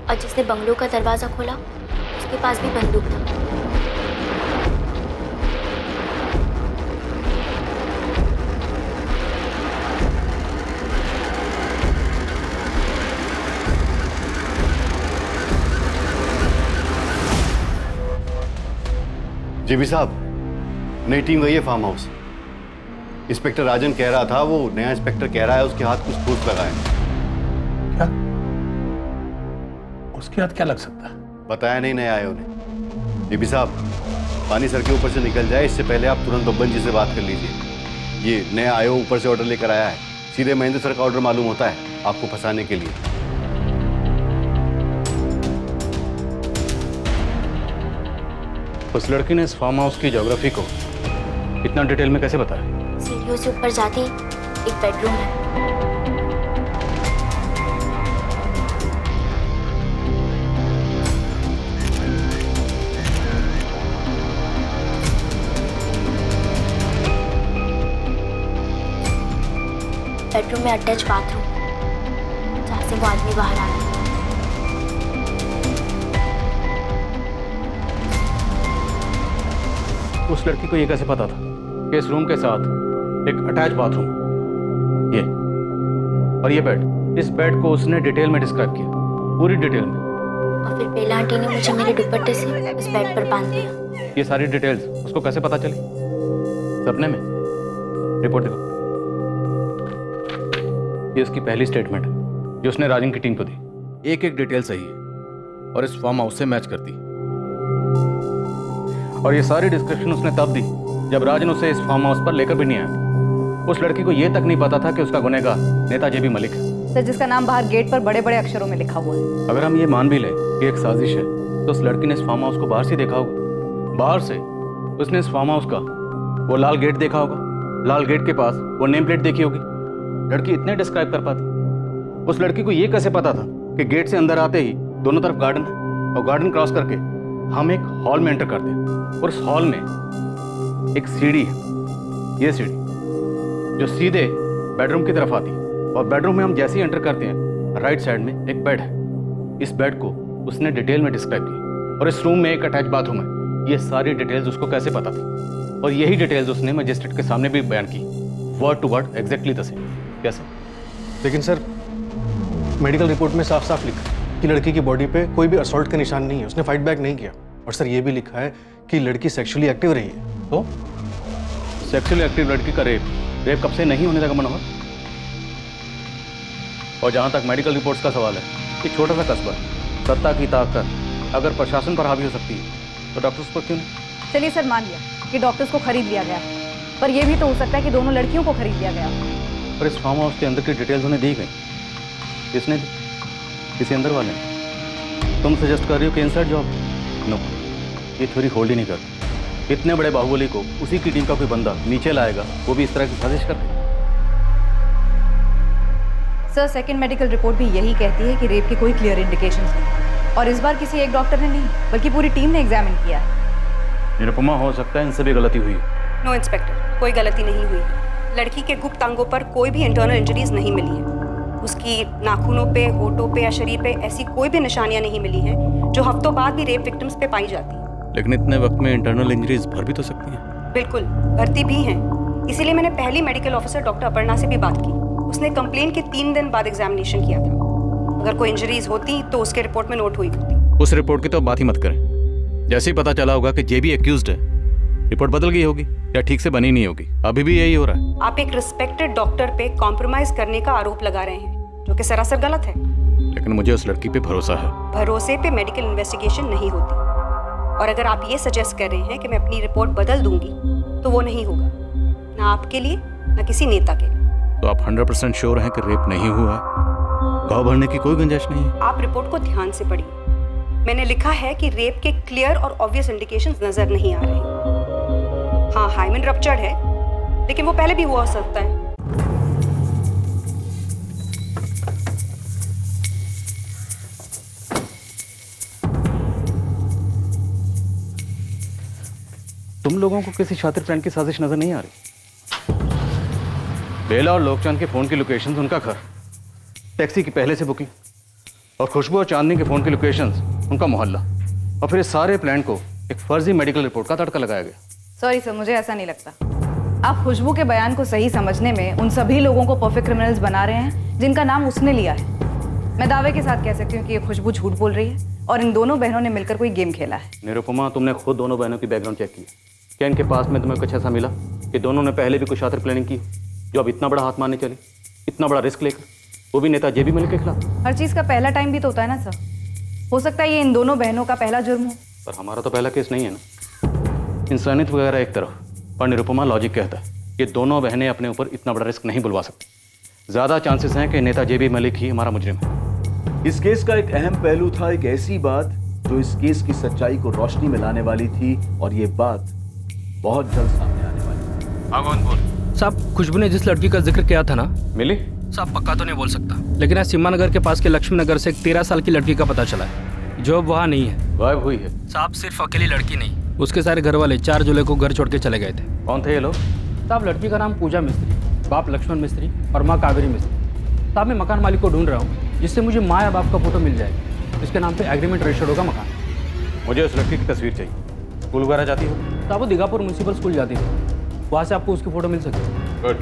और जिसने बंगलो का दरवाजा खोला उसके पास भी बंदूक था। जेबी साहब, नई टीम गई है फार्म हाउस। इंस्पेक्टर राजन कह रहा था, वो नया इंस्पेक्टर कह रहा है उसके हाथ कुछ ठोस लगा है। क्या? उसके हाथ क्या लग सकता है? बताया नहीं नए आए उन्हें। जेबी साहब, पानी सर के ऊपर से निकल जाए इससे पहले आप तुरंत बब्बन जी से बात कर लीजिए। ये नया आयो ऊपर से ऑर्डर लेकर आया है, सीधे महेंद्र सर का ऑर्डर मालूम होता है आपको फंसाने के लिए। उस लड़की ने इस फार्म हाउस की ज्योग्राफी को इतना डिटेल में कैसे बताया? सीढ़ियों से ऊपर जाते ही एक बेडरूम है। बेडरूम में अटैच बाथरूम जहाँ से वो आदमी बाहर आ रहा है। उस लड़की को ये कैसे पता था कि इस रूम के साथ एक अटैच बाथरूम, ये और ये बेड, इस बेड को उसने डिटेल में डिस्क्राइब किया, पूरी डिटेल में। और फिर बेला आंटी ने मुझे मेरे दुपट्टे से इस बेड पर बांध दिया। ये सारी डिटेल्स उसको कैसे पता चली? सपने में? रिपोर्ट देखो। ये उसकी पहली स्टेटमेंट है जो उसने राजन की टीम को दी। एक एक डिटेल सही है और इस फार्म हाउस से मैच करती। और ये सारी डिस्क्रिप्शन उसने तब दी जब राजन उसे इस फार्म हाउस पर लेकर भी नहीं आया। उस लड़की को यह तक नहीं पता था कि उसका गुनहगार नेता जेबी मलिक है। सर, जिसका नाम बाहर गेट पर बड़े बड़े अक्षरों में लिखा हुआ है। अगर हम ये मान भी लें कि एक साजिश है, तो उस लड़की ने इस फार्म हाउस को बाहर से देखा होगा। बाहर से उसने इस फार्म हाउस का वो लाल गेट देखा होगा। लाल गेट के पास वो नेम प्लेट देखी होगी। लड़की इतने डिस्क्राइब कर पाती? उस लड़की को ये कैसे पता था कि गेट से अंदर आते ही दोनों तरफ गार्डन है और गार्डन क्रॉस करके हम एक हॉल में एंटर करते हैं और उस हॉल में एक सीढ़ी है, ये सीढ़ी जो सीधे बेडरूम की तरफ आती है। और बेडरूम में हम जैसे ही एंटर करते हैं, राइट साइड में एक बेड है। इस बेड को उसने डिटेल में डिस्क्राइब किया और इस रूम में एक अटैच बाथरूम है। ये सारी डिटेल्स उसको कैसे पता थी? और यही डिटेल्स उसने मजिस्ट्रेट के सामने भी बयान की, word to word exactly the same. कैसे? लेकिन सर, मेडिकल रिपोर्ट में साफ साफ लिखा है कि लड़की की बॉडी पे कोई भी असॉल्ट का निशान नहीं है, उसने फाइट बैक नहीं किया। और सर, ये भी लिखा है कि लड़की सेक्सुअली एक्टिव रही है। तो सेक्सुअली एक्टिव लड़की का रेप कब से नहीं होने लगा मनोहर? और जहां तक मेडिकल रिपोर्ट्स का सवाल है, कि छोटा सा कस्बा, सत्ता की ताकत अगर प्रशासन पर हावी हो सकती है तो डॉक्टर्स पर क्यों नहीं? चलिए सर, मान लिया कि डॉक्टर्स को खरीद लिया गया, पर यह भी तो हो सकता है कि दोनों लड़कियों को खरीद लिया गया। पर इस फार्म हाउस के अंदर की डिटेल्स उन्हें दी गई, किसने दी? किसी अंदर वाले ने? तुम सजेस्ट कर रही हो कि इनसाइड जॉब? नो, ये थ्योरी होल्ड ही नहीं करती। इतने बड़े बाहुबली को उसी की टीम का कोई बंदा नीचे लाएगा, वो भी इस तरह की साजिश करके। सर, सेकंड मेडिकल रिपोर्ट भी यही कहती है कि रेप के कोई क्लियर इंडिकेशंस नहीं, और इस बार किसी एक डॉक्टर ने नहीं बल्कि पूरी टीम ने एग्जामिन किया है। निरुपमा, हो सकता है इनसे भी गलती हुई। नो इंस्पेक्टर, कोई गलती नहीं हुई। लड़की के गुप्त अंगों पर कोई भी इंटरनल इंजरीज नहीं मिली है। उसकी नाखूनों पे, होठों पे या शरीर पे ऐसी कोई भी निशानियां नहीं मिली हैं जो हफ्तों बाद भी रेप विक्टिम्स पे पाई जाती हैं। लेकिन इतने वक्त में इंटरनल इंजरीज भर भी तो सकती हैं। बिल्कुल, भर्ती भी हैं। इसीलिए मैंने पहली मेडिकल ऑफिसर डॉक्टर अपर्णा से भी बात की। उसने कंप्लेन के 3 दिन बाद एग्जामिनेशन किया था। अगर कोई इंजरीज होती तो उसके रिपोर्ट में नोट हुई होती। उस रिपोर्ट की तो बात ही मत करें। जैसे ही पता चला होगा कि जेबी एक्यूज्ड है, रिपोर्ट बदल गई होगी या ठीक से बनी नहीं होगी, अभी भी यही हो रहा है। आप एक रिस्पेक्टेड डॉक्टर पे कॉम्प्रोमाइज करने का आरोप लगा रहे हैं, जो कि सरासर गलत है। लेकिन मुझे उस लड़की पे भरोसा है। भरोसे पे मेडिकल इन्वेस्टिगेशन नहीं होती, और अगर आप ये सजेस्ट कर रहे हैं कि मैं अपनी रिपोर्ट बदल दूंगी तो वो नहीं होगा, ना आपके लिए ना किसी नेता के लिए। तो आप 100% श्योर हैं कि रेप नहीं हुआ है? घाव भरने की कोई गुंजाइश नहीं है? आप रिपोर्ट को ध्यान से पढ़िए। मैंने लिखा है कि रेप के क्लियर और ऑब्वियस इंडिकेशंस नजर नहीं आ रहे। हाँ, हाइमेन रप्चर्ड है, लेकिन वो पहले भी हुआ हो सकता है। तुम लोगों को किसी शातिर फ्रेंड की साजिश नजर नहीं आ रही? बेला और लोकचंद के फोन की लोकेशंस, उनका घर, टैक्सी की पहले से बुकिंग, और खुशबू और चांदनी के फोन की लोकेशंस, उनका मोहल्ला, और फिर इस सारे प्लान को एक फर्जी मेडिकल रिपोर्ट का तड़का लगाया गया। सॉरी सर, मुझे ऐसा नहीं लगता। आप खुशबू के बयान को सही समझने में उन सभी लोगों को परफेक्ट क्रिमिनल्स बना रहे हैं जिनका नाम उसने लिया है। मैं दावे के साथ कह सकती हूँ कि ये खुशबू झूठ बोल रही है और इन दोनों बहनों ने मिलकर कोई गेम खेला है। निरुपमा, तुमने खुद दोनों बहनों की बैकग्राउंड चेक की, क्या इनके पास में तुम्हें कुछ ऐसा मिला कि दोनों ने पहले भी कुछ शातिर प्लानिंग की जो अब इतना बड़ा हाथ मारने चली, इतना बड़ा रिस्क लेकर, वो भी नेता जेबी मलिक के खिलाफ? हर चीज़ का पहला टाइम भी तो होता है ना सर। हो सकता है ये इन दोनों बहनों का पहला जुर्म हो। पर हमारा तो पहला केस नहीं है ना। इंसानियत वगैरह एक तरफ, पर निरुपमा लॉजिक कहता है ये दोनों बहनें अपने ऊपर इतना बड़ा रिस्क नहीं बुलवा सकती। ज़्यादा चांसेस हैं कि नेता जेबी मलिक ही हमारा मुजरिम है। इस केस का एक अहम पहलू था एक ऐसी बात जो इस केस की सच्चाई को रोशनी में लाने वाली थी, और ये बात बहुत जल्द सामने आने वाली है। साहब, खुशबू ने जिस लड़की का जिक्र किया था ना, मिली? साहब पक्का तो नहीं बोल सकता, लेकिन आज सीमा नगर के पास के लक्ष्मी नगर से एक 13 साल की लड़की का पता चला है जो अब वहाँ नहीं है, गायब हुई है। साहब सिर्फ अकेली लड़की नहीं, उसके सारे घर वाले 4 जुलाई को घर छोड़ के चले गए थे। कौन थे ये लोग? साहब लड़की का नाम पूजा मिस्त्री, बाप लक्ष्मण मिस्त्री और माँ कावेरी मिस्त्री। साहब मैं मकान मालिक को ढूंढ रहा हूँ जिससे मुझे माँ या बाप का फोटो मिल जाए, जिसके नाम पे एग्रीमेंट रजिस्टर्ड होगा मकान। मुझे उस लड़की की तस्वीर चाहिए। स्कूल वगैरह जाती हो? साहब वो दीघापुर म्यूनसिपल स्कूल जाती थी, वहाँ से आपको उसकी फ़ोटो मिल सकती है। गुड।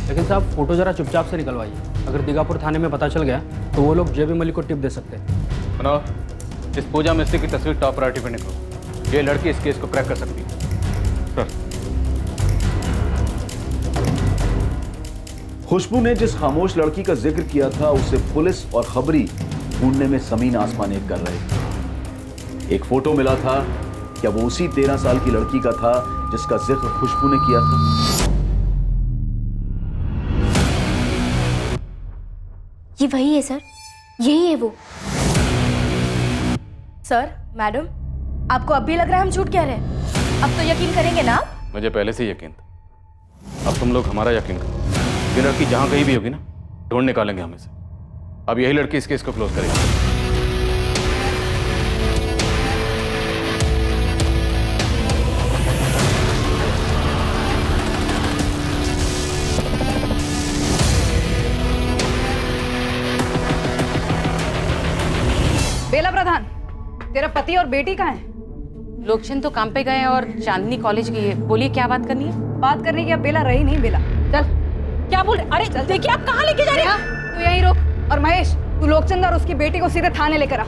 लेकिन साहब फ़ोटो ज़रा चुपचाप से निकलवाइए, अगर दीघापुर थाने में पता चल गया तो वो लोग जेबी मलिक को टिप दे सकते हैं। सुनो, इस पूजा मिस्त्री की तस्वीर टॉप प्रायोरिटी पे निकलो। ये लड़की इस केस को क्रैक कर सकती है। सर, खुशबू ने जिस खामोश लड़की का जिक्र किया था उसे पुलिस और खबरी ढूंढने में जमीन आसमान एक कर रहे थे। एक फोटो मिला था, क्या वो उसी 13 साल की लड़की का था जिसका जिक्र खुशबू ने किया था? ये वही है सर, यही है वो। सर, मैडम, आपको अब भी लग रहा है हम झूठ कह रहे हैं? अब तो यकीन करेंगे ना? मुझे पहले से यकीन था, अब तुम लोग हमारा यकीन करो। ये लड़की जहाँ कहीं भी होगी ना, ढूंढ निकालेंगे हमें से। अब यही लड़की इस केस को क्लोज करेगी। बेला प्रधान, तेरा पति और बेटी कहाँ है? लोकचंद तो काम पे गए और चांदनी कॉलेज गई है। बोलिए क्या बात करनी है? बात करने की अब बेला रही नहीं। बेला चल। क्या बोल रहे? अरे देखिए आप कहाँ लेके जा रहे हैं? तू यहीं रुक, और महेश तू लोकचंद और उसकी बेटी को सीधे थाने लेकर आ।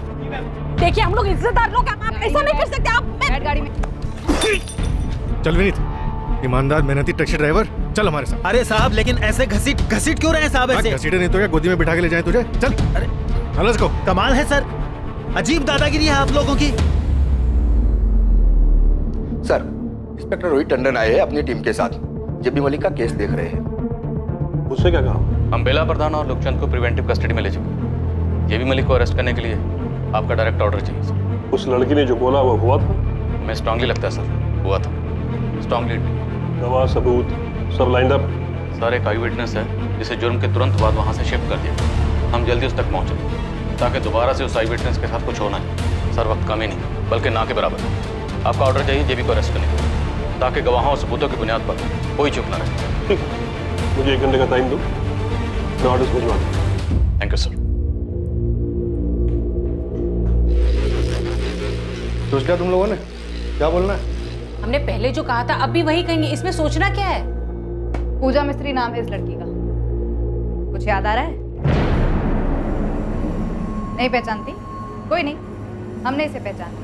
देखिए हम लोग इज्जतदार लोग, आप ऐसा नहीं कर सकते। आप बैठ गाड़ी में। चल विनीत, ईमानदार मेहनती टैक्सी ड्राइवर, चल हमारे साथ। अरे साहब, लेकिन ऐसे घसीट क्यों रहे हैं साहब? ऐसे घसीटे नहीं तो क्या गोदी में बिठा के ले जाए तुझे? चल। अरे अलग को कमाल है सर, अजीब दादागिरी है आप लोगों की। सर, इंस्पेक्टर रोहित टंडन आए हैं अपनी टीम के साथ, जेबी मलिक का केस देख रहे हैं। उससे क्या कहा? हम बेला प्रधान और लोकचंद को प्रिवेंटिव कस्टडी में ले चुके। जेबी मलिक को अरेस्ट करने के लिए आपका डायरेक्ट ऑर्डर चाहिए सर। उस लड़की ने जो बोला वो हुआ था? मैं स्ट्रांगली लगता है सर, हुआ था। स्ट्रांगली। गवाह, सबूत सब लाइंड अप? सर, एक आई विटनेस है जिसे जुर्म के तुरंत बाद वहाँ से शिफ्ट कर दिया। हम जल्दी उस तक पहुँचे ताकि दोबारा से उस आई विटनेस के साथ कुछ होना है। सर, वक्त कम ही नहीं बल्कि ना के बराबर है। आपका ऑर्डर चाहिए जेबी को अरेस्ट करने के लिए, ताकि गवाहों और सबूतों की बुनियाद पर कोई चुप ना रहे। ठीक है, मुझे 1 घंटे का टाइम दो, मैं ऑर्डर्स भिजवा दूँ। Thank you sir. सोच क्या तुम लोगों ने? क्या बोलना है? हमने पहले जो कहा था अब भी वही कहेंगे, इसमें सोचना क्या है? पूजा मिस्त्री नाम है इस लड़की का, कुछ याद आ रहा है? नहीं पहचानती? कोई नहीं, हमने इसे पहचान लिया।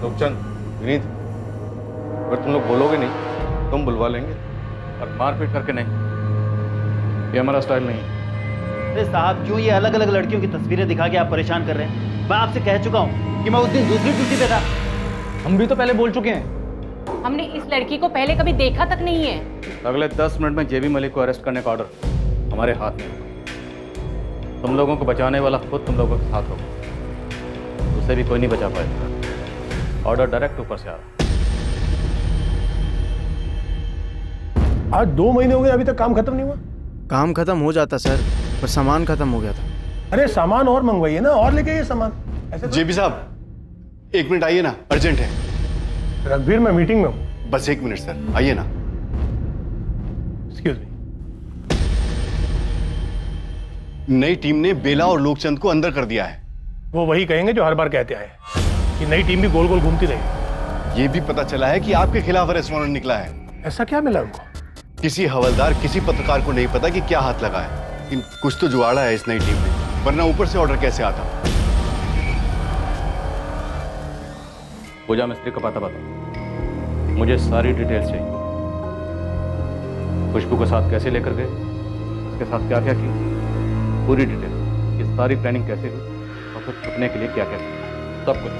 लोकचंद, विनीत, अगर तुम लोग बोलोगे नहीं तो हम बुलवा लेंगे। और मारपीट करके नहीं, ये हमारा स्टाइल नहीं है। अरे साहब, क्यों ये अलग अलग लड़कियों की तस्वीरें दिखा के आप परेशान कर रहे हैं? मैं आपसे कह चुका हूँ कि मैं उस दिन दूसरी ड्यूटी पे था। हम भी तो पहले बोल चुके हैं। हमने इस लड़की को पहले कभी देखा तक नहीं है। अगले 10 मिनट में जेबी मलिक को अरेस्ट करने का ऑर्डर हमारे हाथ में होगा। तुम लोगों को बचाने वाला खुद तुम लोगों के साथ होगा, उसे भी कोई नहीं बचा पाएगा। ऑर्डर डायरेक्ट ऊपर से आ रहा। आज 2 महीने हो गए, अभी तक काम खत्म नहीं हुआ। काम खत्म हो जाता सर, पर सामान खत्म हो गया था। अरे सामान और मंगवाइए ना, और लेके आइए सामान। ऐसे जेबी साहब 1 मिनट आइए ना, अर्जेंट है। रघुवीर, मैं मीटिंग में हूँ। बस 1 मिनट सर, आइए ना। Excuse me. नई टीम ने बेला और लोकचंद को अंदर कर दिया है। वो वही कहेंगे जो हर बार कहते आए हैं कि नई टीम भी गोल गोल घूमती रही। ये भी पता चला है कि आपके खिलाफ अरेस्ट वारंट निकला है। ऐसा क्या मिला उनको? किसी हवलदार, किसी पत्रकार को नहीं पता कि क्या हाथ लगा है, लेकिन कुछ तो जुगाड़ा है इस नई टीम ने, वरना ऊपर से ऑर्डर कैसे आता। पूजा मिस्त्री का पता बता, मुझे सारी डिटेल्स चाहिए। खुशबू के साथ कैसे लेकर गए, उसके साथ क्या क्या किया, पूरी डिटेल। ये सारी प्लानिंग कैसे हुई और फिर छुपने के लिए क्या क्या किया, सब कुछ।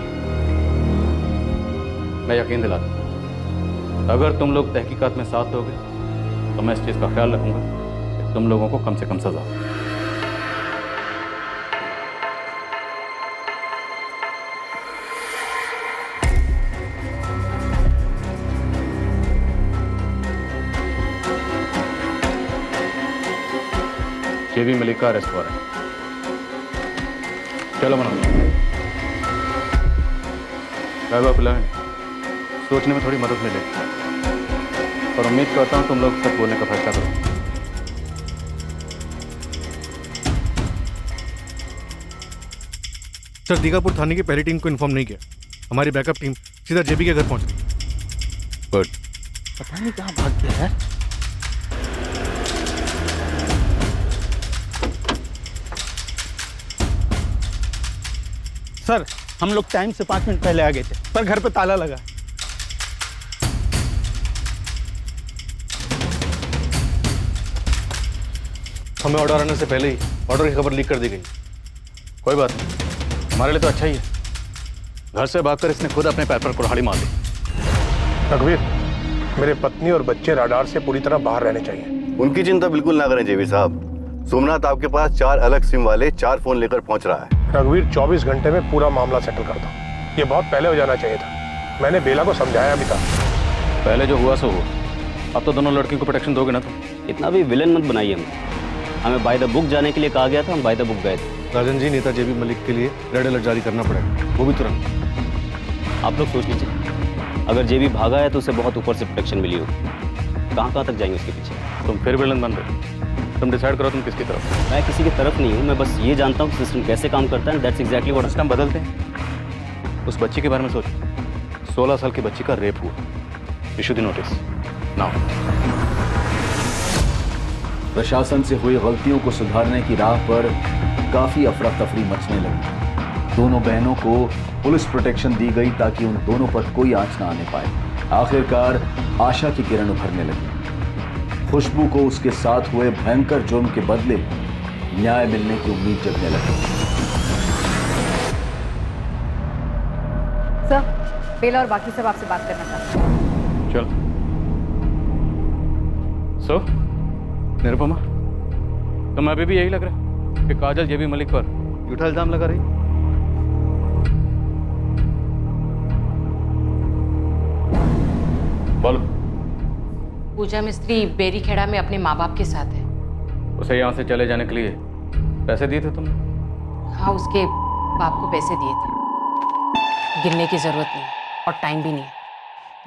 मैं यकीन दिलाता हूं, अगर तुम लोग तहकीकात में साथ दोगे तो मैं इस चीज़ का ख्याल रखूंगा कि तुम लोगों को कम से कम सजा। जेबी मलिक का अरेस्ट वारंट। चलो मनोज, प्लान सोचने में थोड़ी मदद मिलेगी और उम्मीद करता हूं तुम लोग सच बोलने का फैसला करो। सर, दीघापुर थाने की पहली टीम को इन्फॉर्म नहीं किया। हमारी बैकअप टीम सीधा जेबी के घर पहुंच गई। गुड। पता नहीं कहाँ भाग गया यार। सर, हम लोग टाइम से 5 मिनट पहले आ गए थे, पर घर पे ताला लगा। हमें ऑर्डर आने से पहले ही ऑर्डर की खबर लीक कर दी गई। कोई बात नहीं, हमारे लिए तो अच्छा ही है। घर से भागकर इसने खुद अपने पैर पर कुल्हाड़ी मार दी। रघुवीर, मेरे पत्नी और बच्चे राडार से पूरी तरह बाहर रहने चाहिए। उनकी चिंता बिल्कुल ना करें जेबी साहब। सोमनाथ आपके पास 4 अलग सिम वाले 4 फोन लेकर पहुंच रहा है। रघुवीर, 24 घंटे में पूरा मामला सेटल कर दो। ये बहुत पहले हो जाना चाहिए था। मैंने बेला को समझाया भी था। पहले जो हुआ सो हुआ, अब तो दोनों लड़कियों को प्रोटेक्शन दोगे ना तुम? इतना भी विलन मत बनाइए हमें बाय द बुक जाने के लिए कहा गया था, हम बाय द बुक गए थे। राजन जी, नेता जेबी मलिक के लिए रेड अलर्ट जारी करना पड़ेगा, वो भी तुरंत। आप लोग सोच लीजिए, अगर जेबी भागा है तो उसे बहुत ऊपर से प्रोटेक्शन मिली होगी। कहाँ तक जाएंगे उसके पीछे? तुम फिर विलन बन रहे। तुम डिसाइड करो तुम किसकी तरफ। मैं किसी की तरफ नहीं हूँ, मैं बस ये जानता हूँ कि सिस्टम कैसे काम करता है। दैट्स एग्जैक्टली व्हाट सिस्टम बदलते हैं। उस बच्ची के बारे में सोचो, 16 साल की बच्ची का रेप हुआ। Issue the notice now. प्रशासन से हुई गलतियों को सुधारने की राह पर काफी अफरा तफरी मचने लगी। दोनों बहनों को पुलिस प्रोटेक्शन दी गई ताकि उन दोनों पर कोई आंच ना आने पाए। आखिरकार आशा की किरण उभरने लगी। खुशबू को उसके साथ हुए भयंकर जुर्म के बदले न्याय मिलने की उम्मीद जगने लगी। सर, बेला और बाकी सब आपसे बात करना चाहते हैं। चल। सो निरुपमा, तुम्हें अभी भी यही लग रहा है कि काजल जेबी मलिक पर झूठा इल्जाम लगा रही? बोलो। पूजा मिस्त्री बेरीखेड़ा में अपने माँ बाप के साथ है। उसे यहाँ से चले जाने के लिए पैसे दिए थे तुमने? हाँ, उसके बाप को पैसे दिए थे। गिरने की जरूरत नहीं और टाइम भी नहीं।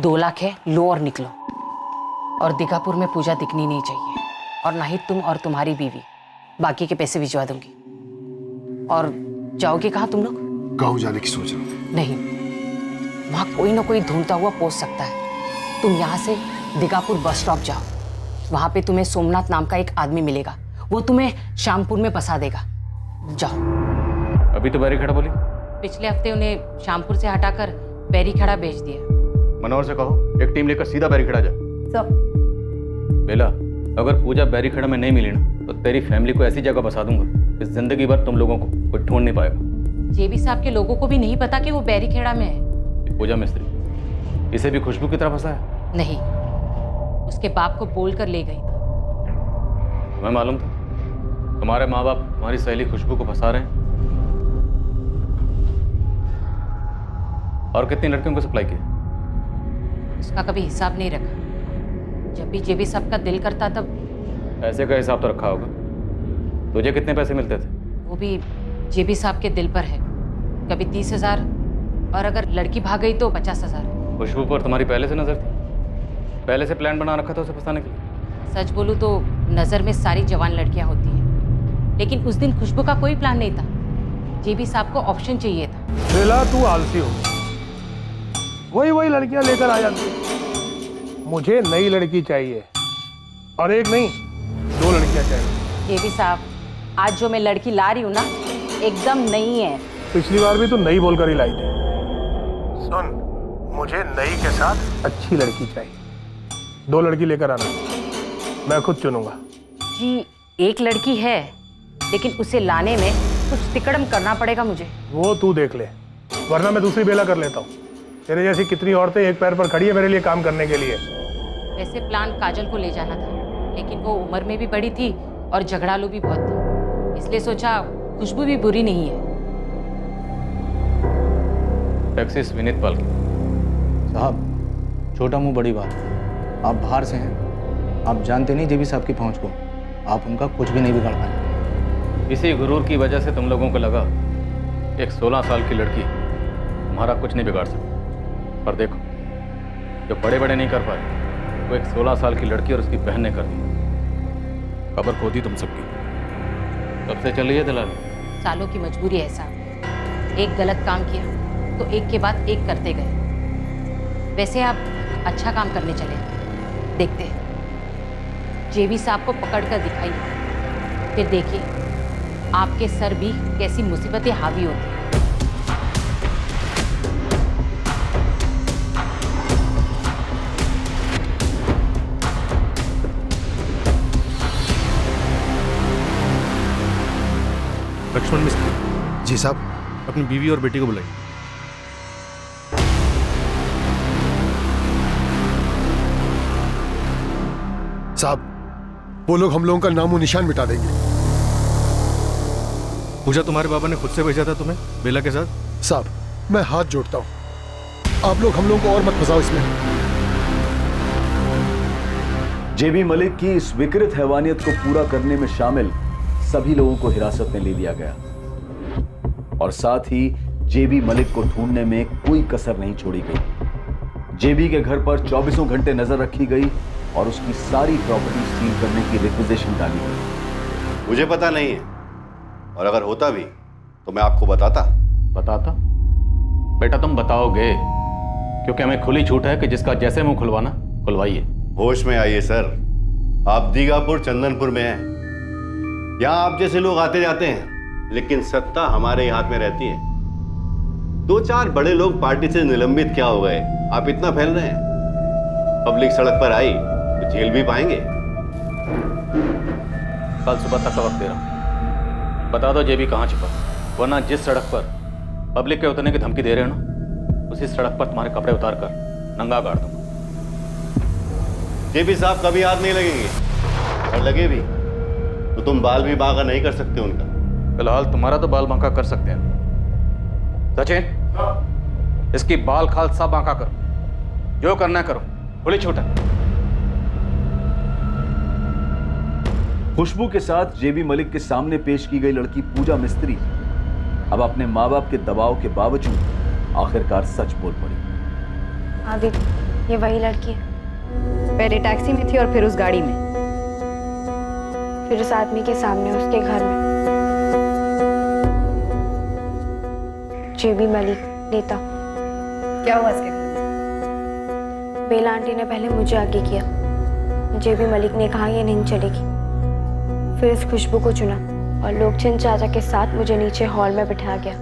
2 लाख है, लो और निकलो। और दीघापुर में पूजा दिखनी नहीं चाहिए, और ना ही तुम और तुम्हारी बीवी। बाकी के पैसे भिजवा दूंगी। और जाओगे कहाँ तुम लोग? गाँव जाने की सोच रहा हूँ। नहीं, वहाँ कोई ना कोई ढूंढता हुआ पहुंच सकता है। तुम यहाँ से दीघापुर बस स्टॉप जाओ। वहाँ पे तुम्हें सोमनाथ नाम का एक आदमी मिलेगा, वो तुम्हें श्यामपुर में बसा देगा। जाओ। अभी तो बैरीखेड़ा बोली। पिछले हफ्ते उन्हें श्यामपुर से हटाकर बैरीखेड़ा भेज दिया। मनोहर से कहो एक टीम लेकर सीधा बैरिखेड़ा जाए। सर। बेला, अगर पूजा बैरिखेड़ा में नहीं मिली ना तो तेरी फैमिली को ऐसी जगह बसा दूंगा कि जिंदगी भर तुम लोगों को कोई ढूंढ नहीं पाएगा। जेबी साहब के लोगों को भी नहीं पता कि वो बैरीखेड़ा में है। पूजा मिस्त्री इसे भी खुशबू की तरह फंसाया? नहीं, उसके बाप को बोल कर ले गई। तुम्हें मालूम था तुम्हारे माँ बाप तुम्हारी सहेली खुशबू को फंसा रहे हैं? और कितनी लड़कियों को सप्लाई किया? उसका कभी हिसाब नहीं रखा। जब भी जेबी साहब का दिल करता तब। पैसे का हिसाब तो रखा होगा। तुझे कितने पैसे मिलते थे? वो भी जेबी साहब के दिल पर है। कभी 30,000 और अगर लड़की भाग गई तो 50,000। खुशबू पर तुम्हारी पहले से नजर थी? पहले से प्लान बना रखा था उसे फंसाने के लिए? सच बोलूं तो नजर में सारी जवान लड़कियां होती हैं, लेकिन उस दिन खुशबू का कोई प्लान नहीं था। जेबी साहब को ऑप्शन चाहिए था। बेला तू आलसी हो, वही लड़कियां लेकर आ जाती है। मुझे नई लड़की चाहिए, और एक नहीं 2 लड़कियां चाहिए। जेबी साहब, आज जो मैं लड़की ला रही हूँ ना एकदम नई है। पिछली बार भी तू नई बोलकर ही लाई थी। सुन, मुझे नई के साथ अच्छी लड़की चाहिए। 2 लड़की लेकर आना, मैं खुद चुनूंगा। जी, एक लड़की है, लेकिन उसे लाने में कुछ तिकड़म करना पड़ेगा मुझे। वो तू देख ले, वरना मैं दूसरी बेला कर लेता हूँ। तेरे जैसी कितनी औरतें एक पैर पर खड़ी है मेरे लिए काम करने के लिए। वैसे प्लान काजल को ले जाना था, लेकिन वो उम्र में भी बड़ी थी और झगड़ालू भी बहुत थी, इसलिए सोचा खुशबू भी बुरी नहीं है। टैक्सिस विनीत पाल साहब, छोटा मुंह बड़ी बात। आप बाहर से हैं, आप जानते नहीं जेबी साहब की पहुंच को। आप उनका कुछ भी नहीं बिगाड़ पाए। इसी गुरूर की वजह से तुम लोगों को लगा एक 16 साल की लड़की तुम्हारा कुछ नहीं बिगाड़ सकती। पर देखो, जो बड़े बड़े नहीं कर पाए वो एक 16 साल की लड़की और उसकी बहन ने कर दी। खबर खो दी तुम सबकी। कब से चल रही है दलाली? सालों की मजबूरी है साहब। एक गलत काम किया तो एक के बाद एक करते गए। वैसे आप अच्छा काम करने चले, देखते हैं। जेबी साहब को पकड़कर दिखाइए, फिर देखिए आपके सर भी कैसी मुसीबतें हावी होती हैं। लक्ष्मण मिस्त्री। जी साहब। अपनी बीवी और बेटी को बुलाइए। साहब, वो लोग हम लोगों का नामो निशान मिटा देंगे। पूजा तुम्हारे बाबा ने खुद से भेजा था तुम्हें बेला के साथ? साहब, मैं हाथ जोड़ता हूं, आप लोग हम लोगों को और मत फंसाओ इसमें। जेबी मलिक की इस विकृत हैवानियत को पूरा करने में शामिल सभी लोगों को हिरासत में ले लिया गया और साथ ही जेबी मलिक को ढूंढने में कोई कसर नहीं छोड़ी गई। जेबी के घर पर 24 घंटे नजर रखी गई और उसकी सारी प्रॉपर्टी सील करने की रिक्विजिशन डाली गई। मुझे पता नहीं है, और अगर होता भी तो मैं आपको बताता। बेटा तुम बताओगे, क्योंकि हमें खुली छूट है कि जिसका जैसे मुंह खुलवाना खुलवाइए। होश में आइए सर, आप दीगापुर चंदनपुर में हैं। यहाँ आप जैसे लोग आते जाते हैं, लेकिन सत्ता हमारे ही हाथ में रहती है। 2-4 बड़े लोग पार्टी से निलंबित क्या हो गए, आप इतना फैल रहे हैं। पब्लिक सड़क पर आई तो जेल भी पाएंगे। कल सुबह तक का वक्त दे रहा हूं, बता दो जेबी कहाँ छिपा, वरना जिस सड़क पर पब्लिक के उतरने की धमकी दे रहे हो ना, उसी सड़क पर तुम्हारे कपड़े उतार कर नंगा गाड़ दूंगा। जेबी साहब कभी हाथ नहीं लगेंगे, और लगे भी तो तुम बाल भी बांका नहीं कर सकते उनका। फिलहाल तुम्हारा तो बाल बांका कर सकते हैं। सचिन, इसकी बाल खाल सब बांका करो, जो करना है करो, खुली छूट है। खुशबू के साथ जेबी मलिक के सामने पेश की गई लड़की पूजा मिस्त्री अब अपने माँ बाप के दबाव के बावजूद आखिरकार सच बोल पड़ी। हाँ दीदी, ये वही लड़की है। पहले टैक्सी में थी और फिर उस गाड़ी में, फिर उस आदमी के सामने उसके घर में। जेबी मलिक नेता। क्या हुआ इसके घर? बेला आंटी ने पहले मुझे आगे किया। जेबी मलिक ने कहा ये नहीं चलेगी, फिर इस खुशबू को चुना और लोकचंद चाचा के साथ मुझे नीचे हॉल में बिठा गया।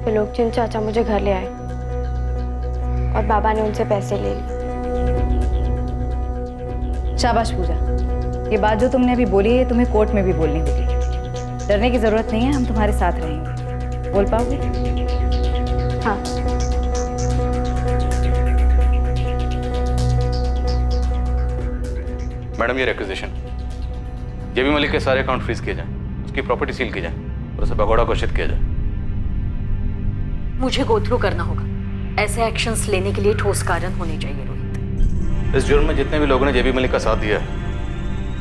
फिर लोकचंद चाचा मुझे घर ले आए और बाबा ने उनसे पैसे ले लिए। शाबाश पूजा, ये बात जो तुमने अभी बोली है तुम्हें कोर्ट में भी बोलनी होगी। डरने की जरूरत नहीं है, हम तुम्हारे साथ रहेंगे। बोल पाओगे? हाँ। मैडम ये रिक्विजिशन, जेबी मलिक के सारे अकाउंट फ्रीज किए जाएं, उसकी प्रॉपर्टी सील की जाए और उसे भगोड़ा घोषित किया जाए। मुझे गो थ्रू करना होगा। ऐसे एक्शंस लेने के लिए ठोस कारण होने चाहिए रोहित। इस जुर्म में जितने भी लोगों ने जेबी मलिक का साथ दिया है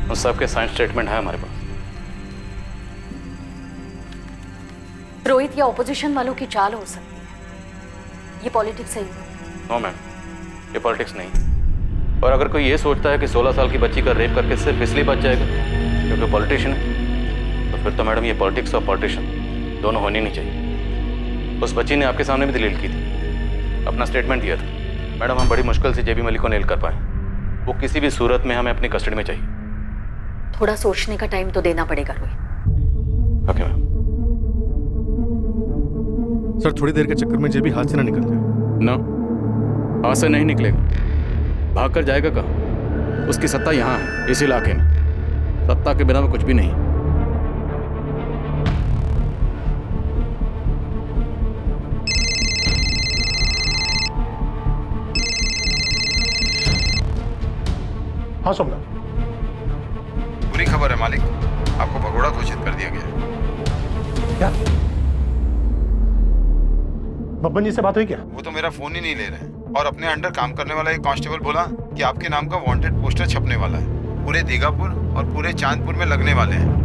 उन सबके साइन स्टेटमेंट है हमारे पास। रोहित, ये ऑपोजिशन वालों की चाल हो सकती है, ये पॉलिटिक्स है। नो मैम, ये पॉलिटिक्स नहीं। और अगर कोई ये सोचता है कि 16 साल की बच्ची का रेप करके सिर्फ इसलिए बच जाएगा क्योंकि पॉलिटिशियन है, तो फिर तो मैडम ये पॉलिटिक्स और पॉलिटिशियन दोनों होनी नहीं चाहिए। उस बच्ची ने आपके सामने भी दलील की थी, अपना स्टेटमेंट दिया था। मैडम, हम बड़ी मुश्किल से जेबी मलिक को नेल कर पाए। वो किसी भी सूरत में हमें अपनी कस्टडी में चाहिए। थोड़ा सोचने का टाइम तो देना पड़ेगा रोहित। Okay ma'am. सर थोड़ी देर के चक्कर में जेबी हाथ से ना निकल जाए। ना, हाथ से नहीं निकलेगा। भाग कर जाएगा कहाँ? उसकी सत्ता यहाँ है, इस इलाके में। सत्ता के बिना में कुछ भी नहीं। हाँ सोमनाथ, बुरी खबर है मालिक, आपको भगोड़ा घोषित कर दिया गया है। क्या बब्बन जी से बात हुई क्या? वो तो मेरा फोन ही नहीं ले रहे हैं और अपने अंडर काम करने वाला एक कांस्टेबल बोला कि आपके नाम का वांटेड पोस्टर छपने वाला है, पूरे दीघापुर और पूरे चांदपुर में लगने वाले हैं।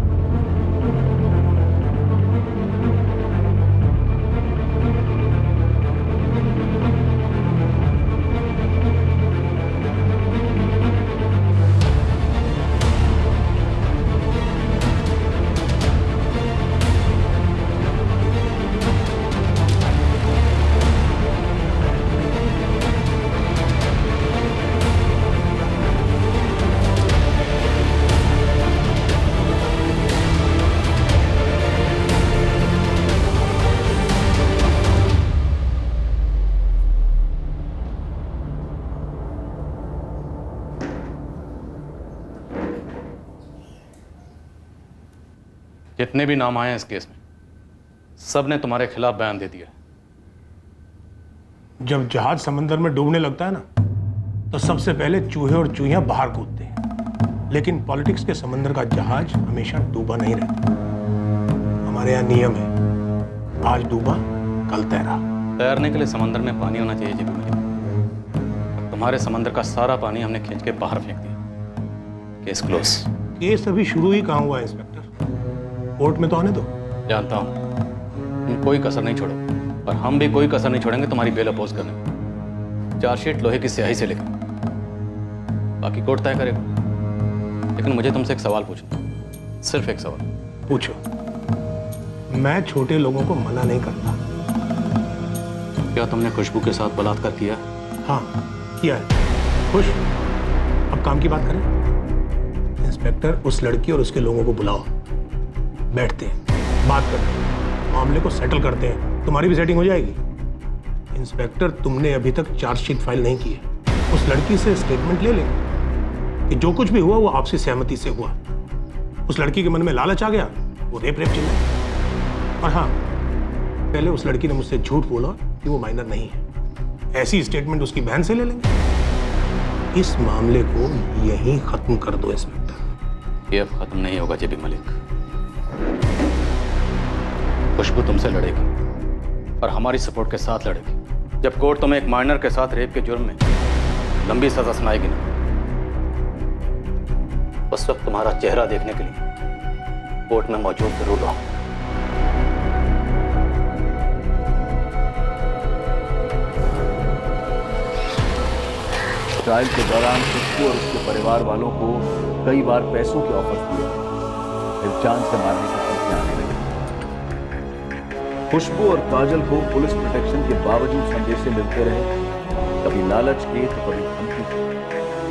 जितने भी नाम आए हैं इस केस में, सब ने तुम्हारे खिलाफ बयान दे दिया। जब जहाज समंदर में डूबने लगता है ना, तो सबसे पहले चूहे और चूहियां बाहर कूदते हैं। लेकिन पॉलिटिक्स के समंदर का जहाज हमेशा डूबा नहीं रहता। हमारे यहाँ नियम है, आज डूबा कल तैरा। तैरने के लिए समंदर में पानी होना चाहिए जेबी मलिक। तुम्हारे समंदर का सारा पानी हमने खींच के बाहर फेंक दिया। Case close. केस अभी शुरू ही कहाँ हुआ है इंस्पेक्टर? कोर्ट में तो आने दो। जानता हूँ तुम कोई कसर नहीं छोड़ो, और हम भी कोई कसर नहीं छोड़ेंगे तुम्हारी बेल अपोज करने में। चार्जशीट लोहे की स्याही से लेकर बाकी कोर्ट तय करेगा। लेकिन मुझे तुमसे एक सवाल पूछना, सिर्फ एक सवाल। पूछो। मैं छोटे लोगों को मना नहीं करता। क्या तुमने खुशबू के साथ बलात्कार किया? हाँ किया है। खुश? अब काम की बात करें। इंस्पेक्टर, उस लड़की और उसके लोगों को बुलाओ, बैठते हैं, बात करते हैं, मामले को सेटल करते हैं। तुम्हारी भी सेटिंग हो जाएगी। इंस्पेक्टर, तुमने अभी तक चार्जशीट फाइल नहीं की है। उस लड़की से स्टेटमेंट ले लें कि जो कुछ भी हुआ वो आपसी सहमति से हुआ। उस लड़की के मन में लालच आ गया, वो रेप चिल्लाए। और हाँ, पहले उस लड़की ने मुझसे झूठ बोला कि वो माइनर नहीं है। ऐसी स्टेटमेंट उसकी बहन से ले लेंगे। इस मामले को यहीं खत्म कर दो इंस्पेक्टर। ये अब खत्म नहीं होगा जेबी मलिक। खुशबू तुमसे लड़ेगी और हमारी सपोर्ट के साथ लड़ेगी। जब कोर्ट तुम्हें एक माइनर के साथ रेप के जुर्म में लंबी सजा सुनाएगी ना, उस वक्त तुम्हारा चेहरा देखने के लिए कोर्ट में मौजूद जरूर रहूं। ट्रायल के दौरान खुशबू और उसके परिवार वालों को कई बार पैसों के ऑफर दिए, फिर जान से मारने की धमकियां आने लगी। खुशबू और काजल को पुलिस प्रोटेक्शन के बावजूद संदेशे मिलते रहे, कभी लालच के तो कभी धमकी के,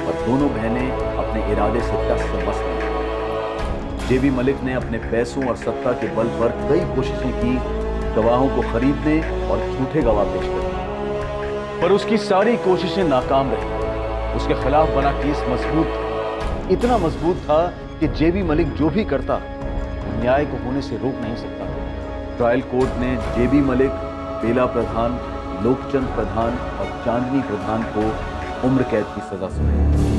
और दोनों बहनें अपने इरादे से टस से मस नहीं। जेबी मलिक ने अपने पैसों और सत्ता के बल पर कई कोशिशें की गवाहों को खरीदने और झूठे गवाह पेश करने, पर उसकी सारी कोशिशें नाकाम रही। उसके खिलाफ बना केस मजबूत था, इतना मजबूत था कि जेबी मलिक जो भी करता न्याय को होने से रोक नहीं सकता। ट्रायल कोर्ट ने जेबी मलिक, बेला प्रधान, लोकचंद प्रधान और चांदनी प्रधान को उम्र कैद की सजा सुनाई।